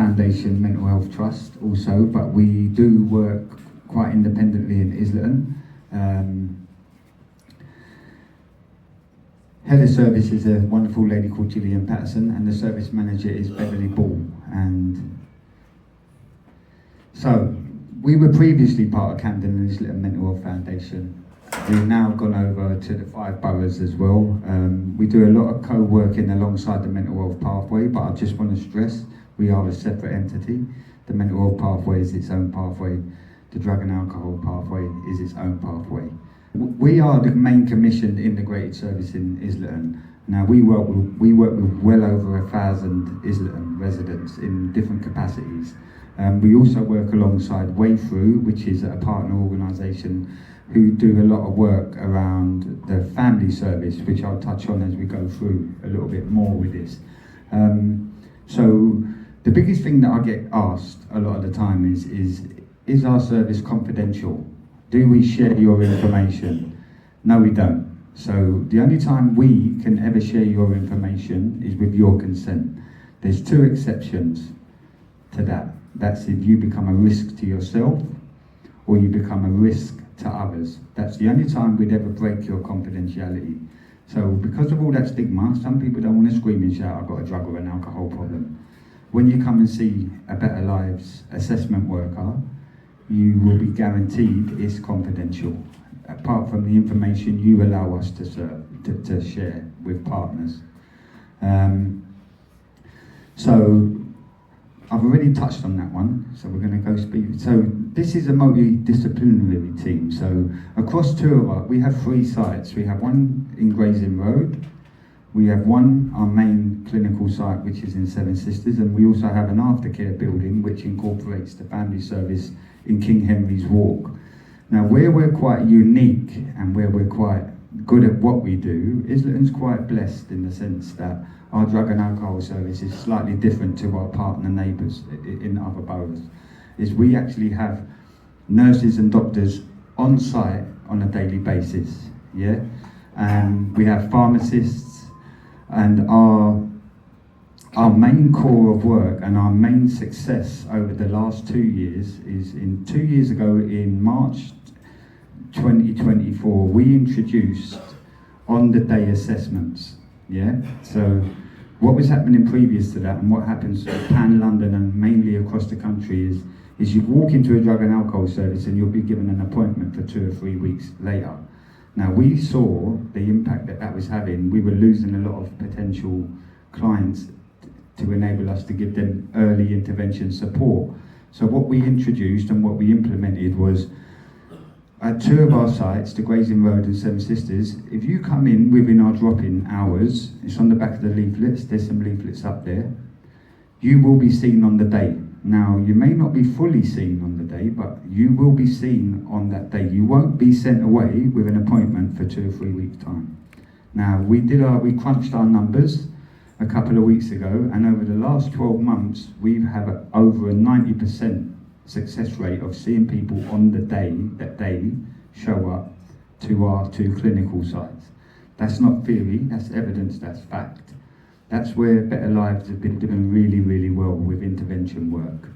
Foundation Mental Health Trust also, but we do work quite independently in Islington. Head of service is a wonderful lady called Gillian Patterson, and the service manager is Beverly Ball. And so, we were previously part of Camden and Islington Mental Health Foundation. We've now gone over to the 5 boroughs as well. We do a lot of co-working alongside the mental health pathway, but I just want to stress we are a separate entity. The mental health pathway is its own pathway. The drug and alcohol pathway is its own pathway. We are the main commissioned integrated service in Islington. Now we work with well over 1,000 Islington residents in different capacities. We also work alongside Waythrough, which is a partner organisation who do a lot of work around the family service, which I'll touch on as we go through a little bit more with this. So the biggest thing that I get asked a lot of the time is our service confidential? Do we share your information? No, we don't. So the only time we can ever share your information is with your consent. There's 2 exceptions to that. That's if you become a risk to yourself or you become a risk to others. That's the only time we'd ever break your confidentiality. So because of all that stigma, some people don't want to scream and shout, I've got a drug or an alcohol problem. When you come and see a Better Lives assessment worker, you will be guaranteed it's confidential, apart from the information you allow us to share with partners. So I've already touched on that one, so we're going to go speak. So this is a multidisciplinary team. So across 2 of us, we have 3 sites. We have one in Gray's Inn Road. We have one, our main clinical site, which is in Seven Sisters, and we also have an aftercare building which incorporates the family service in King Henry's Walk. Now, where we're quite unique and where we're quite good at what we do, Islington's quite blessed in the sense that our drug and alcohol service is slightly different to our partner neighbours in other boroughs. Is we actually have nurses and doctors on site on a daily basis, yeah? And we have pharmacists, and our main core of work and our main success over the last 2 years is 2 years ago in March 2024, we introduced on-the-day assessments, yeah? So what was happening previous to that and what happens pan-London and mainly across the country is you walk into a drug and alcohol service and you'll be given an appointment for 2 or 3 weeks later. Now we saw the impact that was having. We were losing a lot of potential clients to enable us to give them early intervention support. So what we introduced and what we implemented was at 2 of our sites, the Gray's Inn Road and Seven Sisters, if you come in within our drop-in hours, it's on the back of the leaflets, there's some leaflets up there, you will be seen on the day. Now, you may not be fully seen on the day, but you will be seen on that day. You won't be sent away with an appointment for 2 or 3 weeks' time. Now, we crunched our numbers a couple of weeks ago, and over the last 12 months, we have over a 90% success rate of seeing people on the day that they show up to our 2 clinical sites. That's not theory, that's evidence, that's fact. That's where Better Lives have been doing really, really well with intervention work.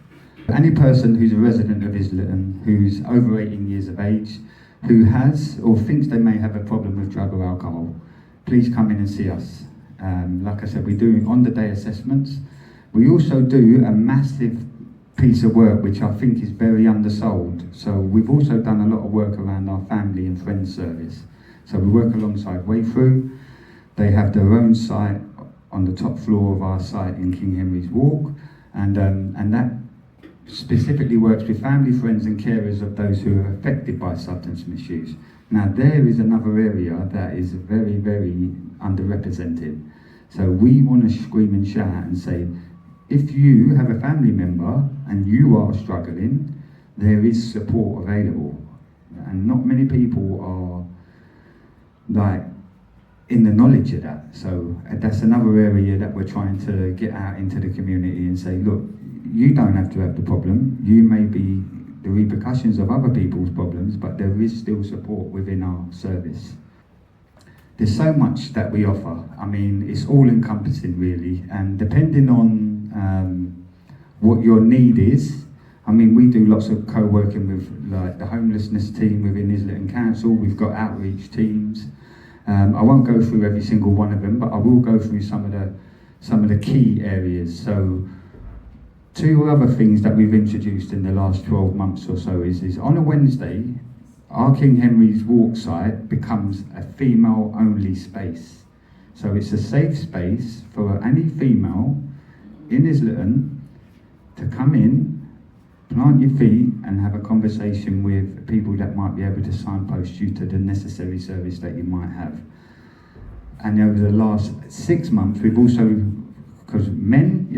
Any person who's a resident of Islington, who's over 18 years of age, who has or thinks they may have a problem with drug or alcohol, please come in and see us. Like I said, we do on-the-day assessments. We also do a massive piece of work which I think is very undersold. So we've also done a lot of work around our family and friends service. So we work alongside Waythrough. They have their own site on the top floor of our site in King Henry's Walk, and that specifically works with family, friends and carers of those who are affected by substance misuse. Now there is another area that is very, very underrepresented. So we want to scream and shout and say, if you have a family member and you are struggling, there is support available. And not many people are like in the knowledge of that. So that's another area that we're trying to get out into the community and say, look, you don't have to have the problem. You may be the repercussions of other people's problems, but there is still support within our service. There's so much that we offer. I mean, it's all encompassing really, and depending on what your need is. I mean, we do lots of co-working with like the homelessness team within Islington Council. We've got outreach teams. I won't go through every single one of them, but I will go through some of the key areas. So, two other things that we've introduced in the last 12 months or so is on a Wednesday, our King Henry's Walk site becomes a female-only space. So it's a safe space for any female in Islington to come in, plant your feet and have a conversation with people that might be able to signpost you to the necessary service that you might have. And over the last 6 months, we've also, because men,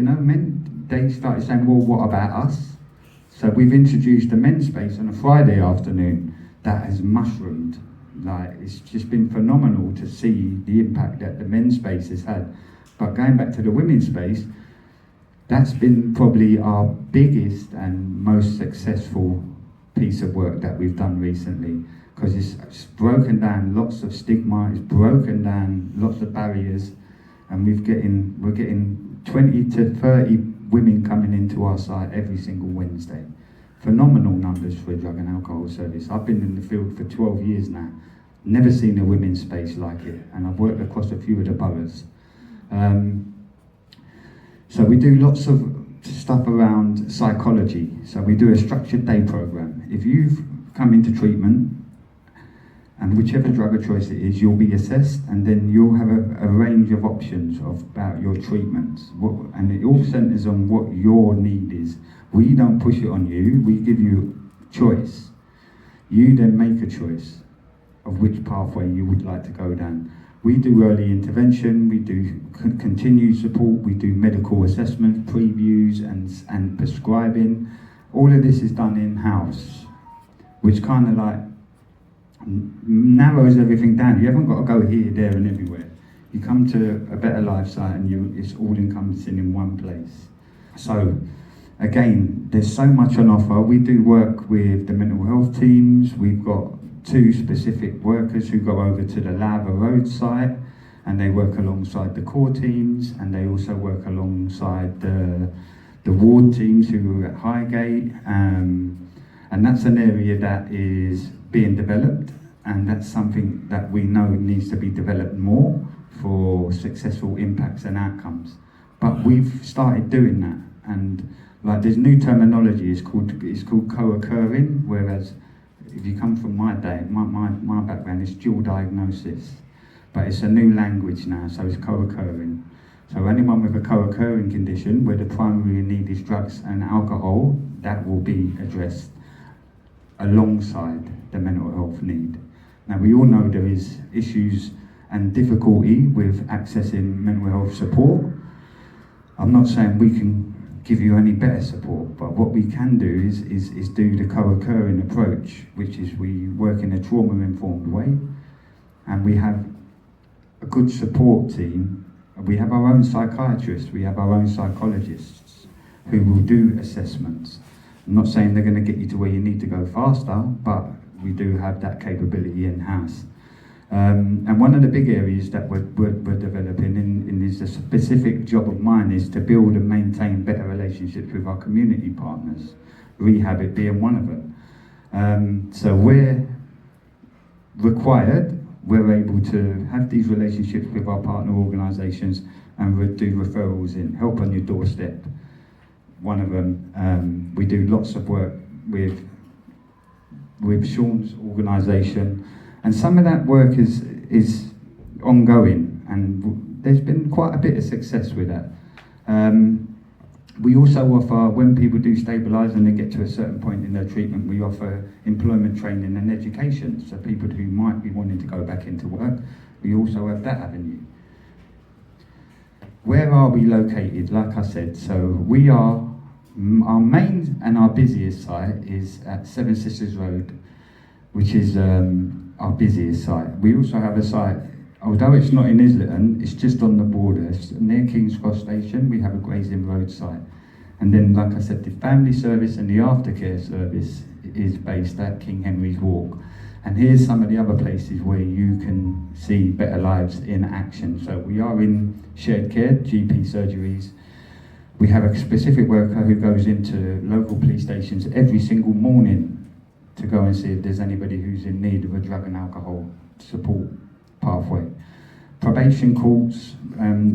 they started saying, well, what about us? So we've introduced a men's space on a Friday afternoon that has mushroomed. Like, it's just been phenomenal to see the impact that the men's space has had. But going back to the women's space, that's been probably our biggest and most successful piece of work that we've done recently, because it's broken down lots of stigma, it's broken down lots of barriers, and we're getting 20 to 30 women coming into our site every single Wednesday. Phenomenal numbers for a drug and alcohol service. I've been in the field for 12 years now, never seen a women's space like it, and I've worked across a few of the boroughs. So we do lots of stuff around psychology. So we do a structured day program. If you've come into treatment, and whichever drug of choice it is, you'll be assessed, and then you'll have a range of options about your treatments. And it all centres on what your need is. We don't push it on you, we give you choice. You then make a choice of which pathway you would like to go down. We do early intervention, we do continued support, we do medical assessments, previews and prescribing. All of this is done in-house, which kind of like narrows everything down. You haven't got to go here, there and everywhere. You come to a Better Life site and it's all encompassing in one place. So again, there's so much on offer. We do work with the mental health teams. We've got 2 specific workers who go over to the Lava Road site, and they work alongside the core teams, and they also work alongside the ward teams who are at Highgate, and that's an area that is being developed, and that's something that we know needs to be developed more for successful impacts and outcomes. But we've started doing that, and like there's new terminology, it's called co-occurring, whereas if you come from my day, my background is dual diagnosis, but it's a new language now, so it's co-occurring. So anyone with a co-occurring condition where the primary need is drugs and alcohol, that will be addressed alongside the mental health need. Now we all know there is issues and difficulty with accessing mental health support. I'm not saying we can give you any better support, but what we can do is do the co-occurring approach, which is we work in a trauma-informed way, and we have a good support team. We have our own psychiatrists, we have our own psychologists who will do assessments. I'm not saying they're going to get you to where you need to go faster, but we do have that capability in-house. And one of the big areas that we're developing in is a specific job of mine is to build and maintain better relationships with our community partners, rehab it being one of them. So we're required, we're able to have these relationships with our partner organisations and do referrals in, help on your doorstep. One of them, we do lots of work with Sean's organisation, and some of that work is ongoing, and there's been quite a bit of success with that. We also offer, when people do stabilise and they get to a certain point in their treatment, we offer employment training and education. So people who might be wanting to go back into work, we also have that avenue. Where are we located? Like I said, so we are, our main and our busiest site is at Seven Sisters Road, which is our busiest site. We also have a site, although it's not in Islington, it's just on the border. It's near King's Cross Station, we have a Grazing Road site. And then, like I said, the family service and the aftercare service is based at King Henry's Walk. And here's some of the other places where you can see Better Lives in action. So we are in shared care, GP surgeries. We have a specific worker who goes into local police stations every single morning to go and see if there's anybody who's in need of a drug and alcohol support pathway. Probation courts,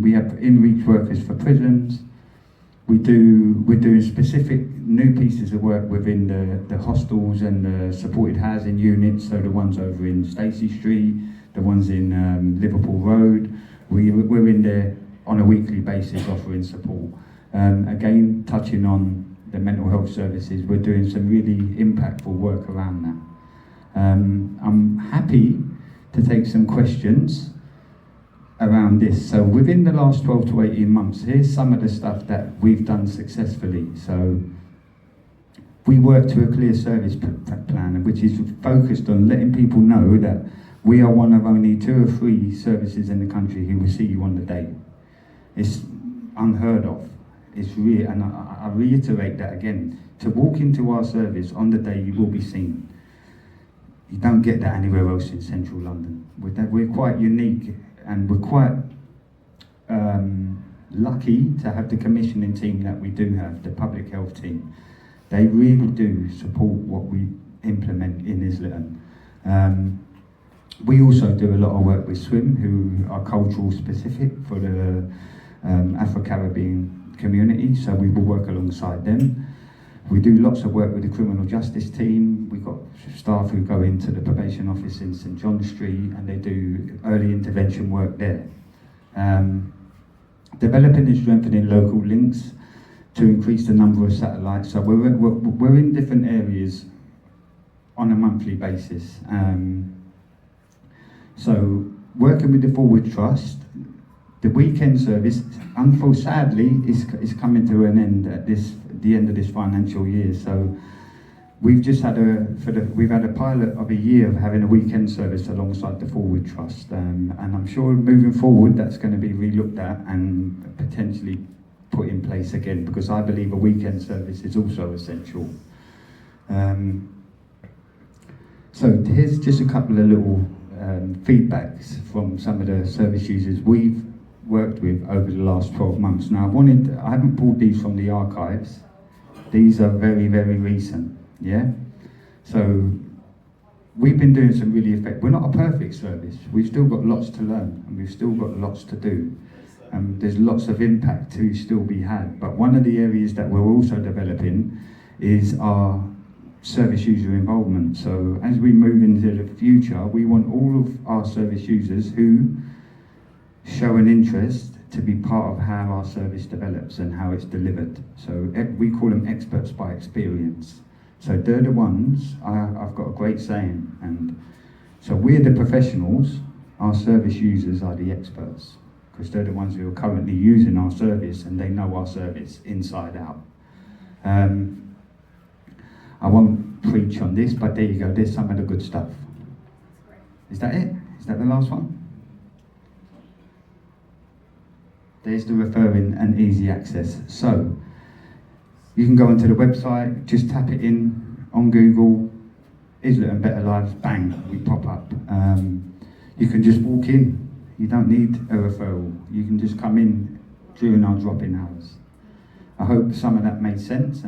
we have in-reach workers for prisons. We're doing specific new pieces of work within the hostels and the supported housing units, so the ones over in Stacey Street, the ones in Liverpool Road. We're in there on a weekly basis offering support. Again, touching on the mental health services, we're doing some really impactful work around that. I'm happy to take some questions around this. So within the last 12 to 18 months, here's some of the stuff that we've done successfully. So we work to a clear service plan, which is focused on letting people know that we are one of only 2 or 3 services in the country who will see you on the day. It's unheard of. It's real, and I reiterate that again. To walk into our service on the day, you will be seen. You don't get that anywhere else in central London. We're quite unique, and we're quite lucky to have the commissioning team that we do have, the public health team. They really do support what we implement in Islington. We also do a lot of work with SWIM, who are cultural specific for the Afro-Caribbean community, so we will work alongside them. We do lots of work with the criminal justice team. We've got staff who go into the probation office in St John Street, and they do early intervention work there. Developing and strengthening local links to increase the number of satellites. So we're in different areas on a monthly basis. So working with the Forward Trust, the weekend service, sadly, is coming to an end at the end of this financial year. So we've just had we've had a pilot of a year of having a weekend service alongside the Forward Trust, and I'm sure moving forward that's going to be relooked at and potentially put in place again, because I believe a weekend service is also essential. So here's just a couple of little feedbacks from some of the service users we've worked with over the last 12 months. Now I haven't pulled these from the archives. These are very, very recent, yeah? So we've been doing some really effective. We're not a perfect service. We've still got lots to learn, and we've still got lots to do. There's lots of impact to still be had. But one of the areas that we're also developing is our service user involvement. So as we move into the future, we want all of our service users who show an interest to be part of how our service develops and how it's delivered. So we call them experts by experience. So they're the ones, I've got a great saying, and so we're the professionals, our service users are the experts, because they're the ones who are currently using our service and they know our service inside out. I won't preach on this, but there you go, there's some of the good stuff. Is that it? Is that the last one? There's the referring and easy access. So you can go onto the website, just tap it in on Google, Islington Better Lives, bang, we pop up. You can just walk in. You don't need a referral. You can just come in during our drop-in hours. I hope some of that made sense.